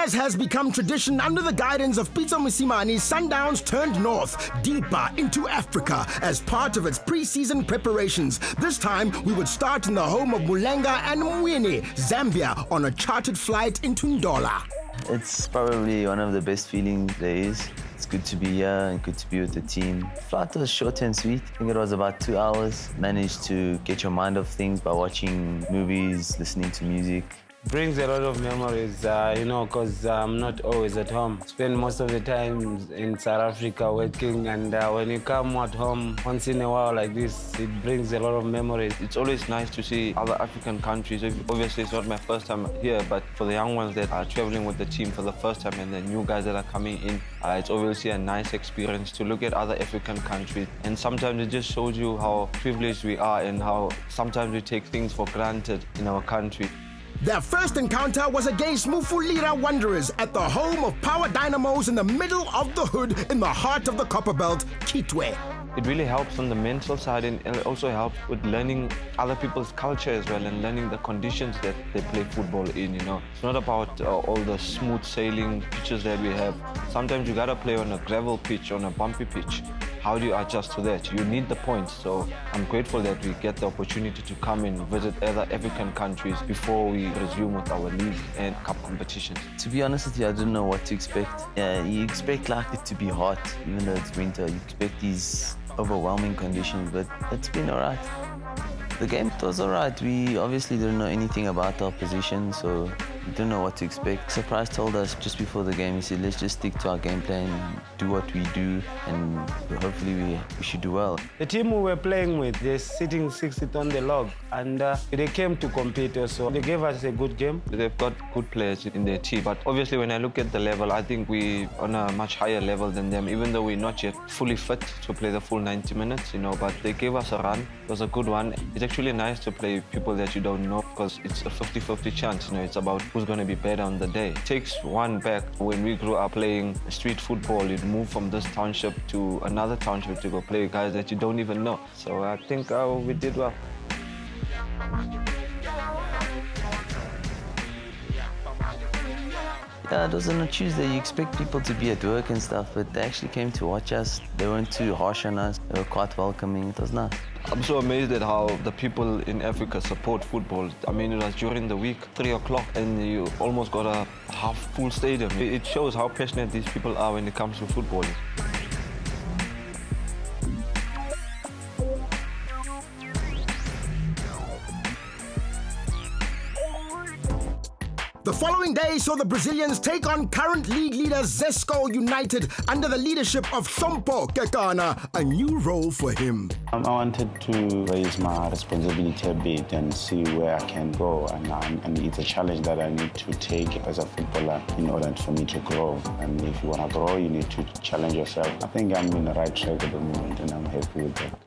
As has become tradition under the guidance of Pitso Mosimane, Sundowns turned north, deeper into Africa as part of its pre-season preparations. This time, we would start in the home of Mulenga and Mwini, Zambia, on a chartered flight into Ndola. It's probably one of the best feelings there is. It's good to be here and good to be with the team. Flight was short and sweet. I think it was about 2 hours. Managed to get your mind off things by watching movies, listening to music. Brings a lot of memories, because I'm not always at home. Spend most of the time in South Africa working, and when you come at home once in a while like this, it brings a lot of memories. It's always nice to see other African countries. Obviously, it's not my first time here, but for the young ones that are traveling with the team for the first time and the new guys that are coming in, it's obviously a nice experience to look at other African countries. And sometimes it just shows you how privileged we are and how sometimes we take things for granted in our country. Their first encounter was against Mufulira Wanderers at the home of Power Dynamos in the middle of the hood in the heart of the Copperbelt, Kitwe. It really helps on the mental side, and it also helps with learning other people's culture as well and learning the conditions that they play football in, It's not about all the smooth sailing pitches that we have. Sometimes you gotta play on a gravel pitch, on a bumpy pitch. How do you adjust to that? You need the points. So I'm grateful that we get the opportunity to come and visit other African countries before we resume with our league and cup competitions. To be honest with you, I didn't know what to expect. You expect like it to be hot, even though it's winter. You expect these overwhelming conditions, but it's been all right. The game was all right. We obviously didn't know anything about our position, so we didn't know what to expect. Surprise told us just before the game, he said, let's just stick to our game plan, do what we do, and hopefully we should do well. The team we were playing with, they're sitting 60th on the log, and they came to compete also. They gave us a good game. They've got good players in their team, but obviously when I look at the level, I think we're on a much higher level than them, even though we're not yet fully fit to play the full 90 minutes, but they gave us a run. It was a good one. It's actually nice to play people that you don't know because it's a 50-50 chance, It's about who's going to be better on the day. It takes one back. When we grew up playing street football, you'd move from this township to another township to go play with guys that you don't even know. So I think we did well. Yeah, it was on a Tuesday. You expect people to be at work and stuff, but they actually came to watch us. They weren't too harsh on us. They were quite welcoming. It was nice. I'm so amazed at how the people in Africa support football. I mean, it was during the week, 3 o'clock, and you almost got a half-full stadium. It shows how passionate these people are when it comes to football. The following day saw the Brazilians take on current league leader Zesco United under the leadership of Sompo Kekana, a new role for him. I wanted to raise my responsibility a bit and see where I can go, and it's a challenge that I need to take as a footballer in order for me to grow. And if you want to grow, you need to challenge yourself. I think I'm in the right track at the moment, and I'm happy with that.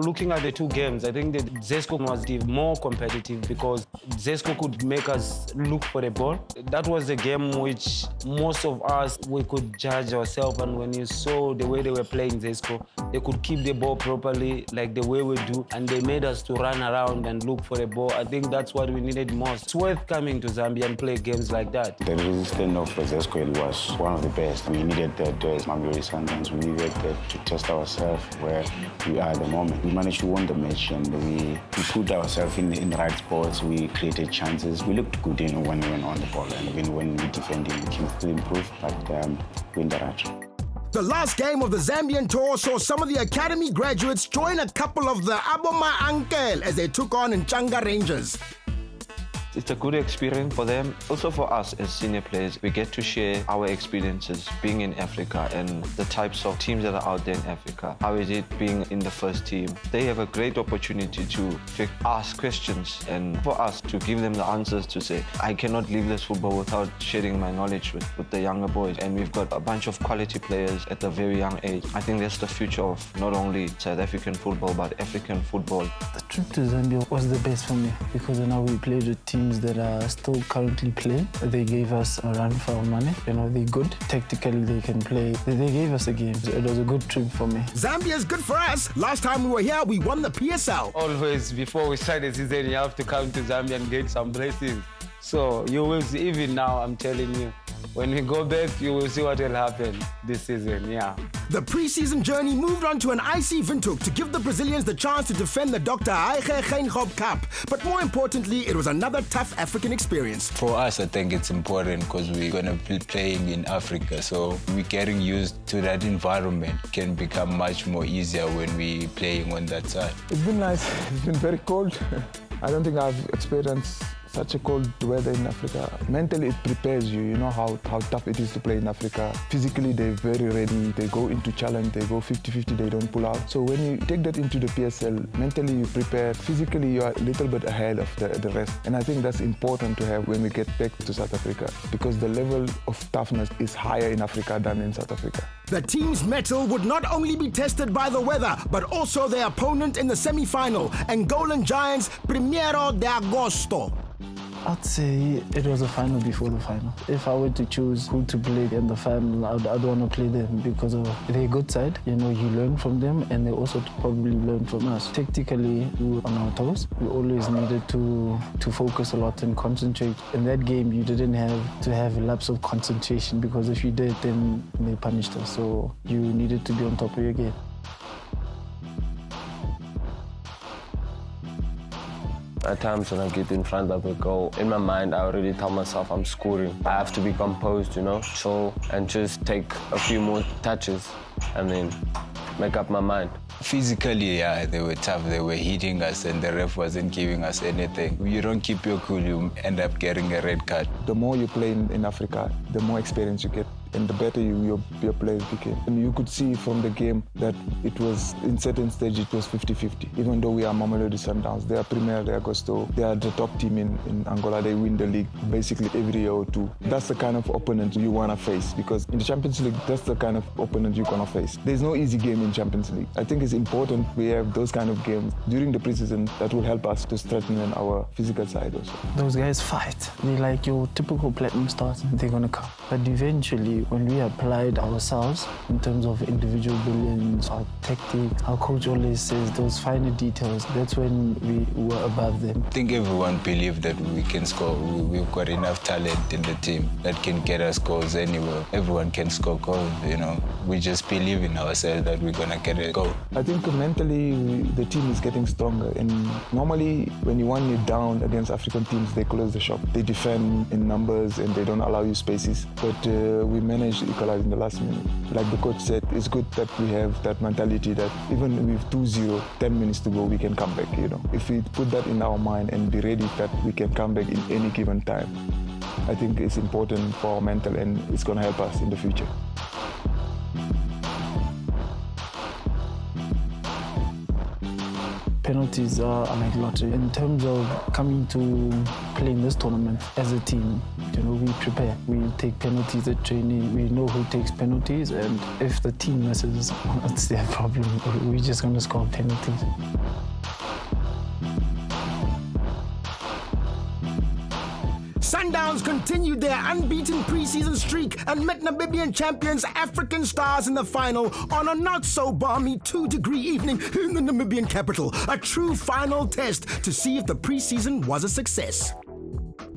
Looking at the two games, I think that Zesco was the more competitive because Zesco could make us look for the ball. That was the game which most of us, we could judge ourselves, and when you saw the way they were playing Zesco, they could keep the ball properly like the way we do, and they made us to run around and look for the ball. I think that's what we needed most. It's worth coming to Zambia and play games like that. The resistance of Zesco was one of the best. We needed that as Mamelodi Sundowns. We needed that to test ourselves where we are at the moment. We managed to win the match, and we put ourselves in the right spots. We created chances. We looked good when we went on the ball, and even when we defended, we can still improve, but we're in the right track. The last game of the Zambian tour saw some of the academy graduates join a couple of the Aboma Ankel as they took on Nchanga Rangers. It's a good experience for them. Also for us as senior players, we get to share our experiences being in Africa and the types of teams that are out there in Africa. How is it being in the first team? They have a great opportunity to ask questions and for us to give them the answers to say, I cannot leave this football without sharing my knowledge with the younger boys. And we've got a bunch of quality players at a very young age. I think that's the future of not only South African football, but African football. The trip to Zambia was the best for me because now we played with teams that are still currently playing. They gave us a run for our money. They're good. Tactically, they can play. They gave us a game. It was a good trip for me. Zambia's good for us. Last time we were here, we won the PSL. Always, before we start the season, you have to come to Zambia and get some blessings. So you will see, even now, I'm telling you, when we go back, you will see what will happen this season, yeah. The pre-season journey moved on to an icy Windhoek to give the Brazilians the chance to defend the Dr. Aiche Geingob Cup. But more importantly, it was another tough African experience. For us, I think it's important because we're going to be playing in Africa. So we're getting used to that environment. It can become much more easier when we're playing on that side. It's been nice. It's been very cold. I don't think I've experienced such a cold weather in Africa. Mentally, it prepares you. You know how tough it is to play in Africa. Physically, they're very ready. They go into challenge. They go 50-50. They don't pull out. So when you take that into the PSL, mentally you prepare. Physically, you are a little bit ahead of the rest. And I think that's important to have when we get back to South Africa because the level of toughness is higher in Africa than in South Africa. The team's mettle would not only be tested by the weather, but also their opponent in the semi-final, Angolan giants Primeiro de Agosto. I'd say it was a final before the final. If I were to choose who to play in the final, I'd want to play them because of their good side. You know, you learn from them and they also probably learn from us. Tactically, we were on our toes. We always needed to focus a lot and concentrate. In that game, you didn't have to have a lapse of concentration because if you did, then they punished us. So you needed to be on top of your game. At times when I get in front of a goal, in my mind I already tell myself I'm scoring. I have to be composed, you know, chill and just take a few more touches and then make up my mind. Physically, yeah, they were tough. They were hitting us and the ref wasn't giving us anything. You don't keep your cool, you end up getting a red card. The more you play in Africa, the more experience you get and the better your players became. And you could see from the game that it was, in certain stage, it was 50-50. Even though we are Mamelodi Sundowns, they are Primeiro de Agosto, they are the top team in Angola, they win the league basically every year or two. That's the kind of opponent you want to face because in the Champions League, that's the kind of opponent you're going to face. There's no easy game in Champions League. I think it's important we have those kind of games during the preseason that will help us to strengthen our physical side also. Those guys fight. They're like your typical platinum stars. They're going to come. But eventually, when we applied ourselves in terms of individual brilliance, our tactic, our coach always says those finer details, that's when we were above them. I think everyone believed that we can score. We've got enough talent in the team that can get us goals anywhere. Everyone can score goals, you know. We just believe in ourselves that we're going to get a goal. I think mentally the team is getting stronger and normally when you want it down against African teams, they close the shop. They defend in numbers and they don't allow you spaces. But we managed to equalize in the last minute. Like the coach said, it's good that we have that mentality that even with 2-0, 10 minutes to go, we can come back, you know. If we put that in our mind and be ready that we can come back in any given time, I think it's important for our mental and it's going to help us in the future. Penalties are like lottery. In terms of coming to play in this tournament as a team, you know, we prepare. We take penalties at training. We know who takes penalties, and if the team messes, it's their problem. We're just going to score penalties. Sundowns continued their unbeaten preseason streak and met Namibian champions African Stars in the final on a not-so-balmy 2-degree evening in the Namibian capital. A true final test to see if the preseason was a success.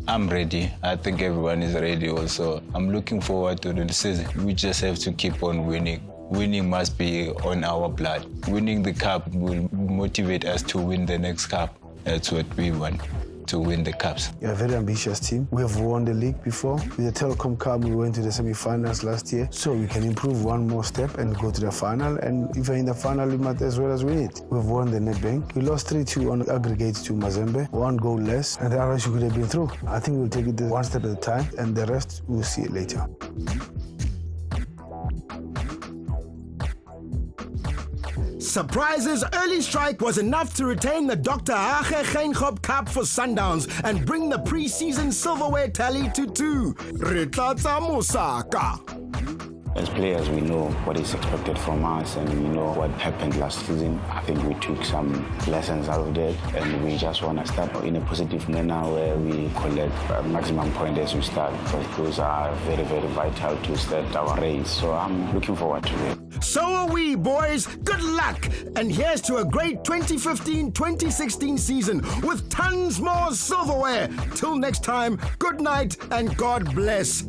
I'm ready. I think everyone is ready also. I'm looking forward to the season. We just have to keep on winning. Winning must be on our blood. Winning the cup will motivate us to win the next cup. That's what we want, to win the cups. We're a very ambitious team. We have won the league before. With the Telkom Cup, we went to the semi-finals last year. So we can improve one more step and go to the final. And if we're in the final, we might as well as win it. We've won the Nedbank. We lost 3-2 on aggregate to Mazembe. 1 goal less, and the others you could have been through. I think we'll take it one step at a time, and the rest, we'll see it later. Surprise's early strike was enough to retain the Dr. Aiche Geingob Cup for Sundowns and bring the pre-season silverware tally to 2. Ritlatsa Mosaka. As players, we know what is expected from us and we know what happened last season. I think we took some lessons out of that and we just want to start in a positive manner where we collect a maximum point as we start, because those are very, very vital to start our race. So I'm looking forward to it. So are we, boys. Good luck. And here's to a great 2015-2016 season with tons more silverware. Till next time, good night and God bless.